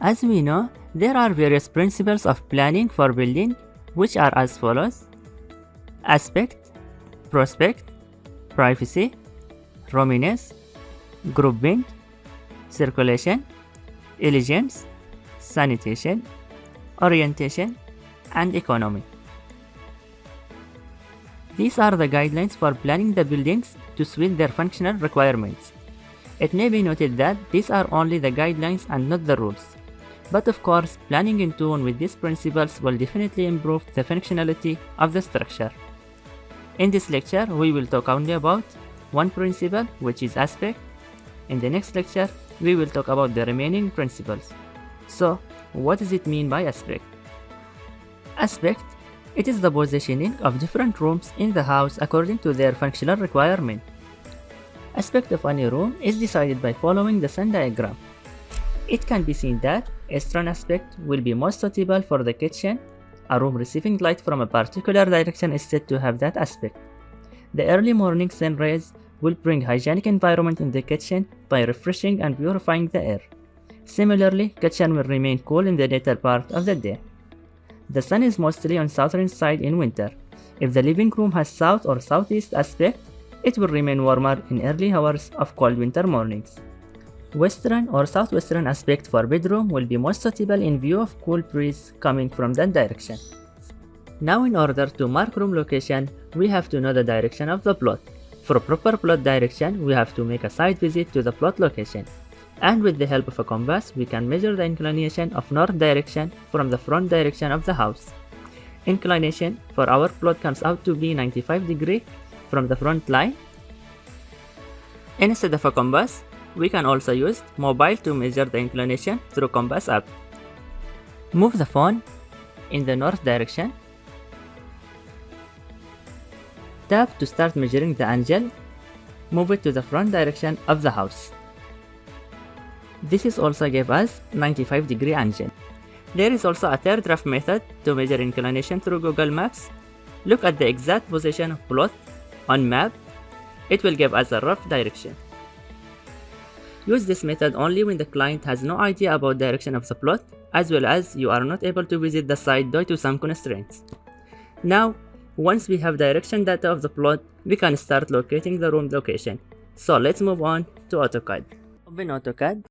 As we know, there are various principles of planning for building, which are as follows: aspect, prospect, privacy, roominess, grouping, circulation, elegance, sanitation, orientation, and economy. These are the guidelines for planning the buildings to suit their functional requirements. It may be noted that these are only the guidelines and not the rules. But of course, planning in tune with these principles will definitely improve the functionality of the structure. In this lecture, we will talk only about one principle, which is aspect. In the next lecture, we will talk about the remaining principles. So, what does it mean by aspect? Aspect, it is the positioning of different rooms in the house according to their functional requirement. Aspect of any room is decided by following the Sun diagram. It can be seen that eastern aspect will be most suitable for the kitchen. A room receiving light from a particular direction is said to have that aspect. The early morning sun rays will bring hygienic environment in the kitchen by refreshing and purifying the air. Similarly, kitchen will remain cool in the later part of the day. The sun is mostly on southern side in winter. If the living room has south or southeast aspect, it will remain warmer in early hours of cold winter mornings. Western or southwestern aspect for bedroom will be most suitable in view of cool breeze coming from that direction. Now, in order to mark room location, we have to know the direction of the plot. For proper plot direction, we have to make a site visit to the plot location. And with the help of a compass, we can measure the inclination of north direction from the front direction of the house. Inclination for our plot comes out to be 95 degrees from the front line. Instead of a compass, we can also use mobile to measure the inclination through compass app. Move the phone in the north direction. Tap to start measuring the angle. Move it to the front direction of the house. This is also give us 95-degree angle. There is also a third rough method to measure inclination through Google Maps. Look at the exact position of plot on map. It will give us a rough direction. Use this method only when the client has no idea about direction of the plot, as well as you are not able to visit the site due to some constraints. Now, once we have direction data of the plot, we can start locating the room location. So let's move on to AutoCAD. Open AutoCAD.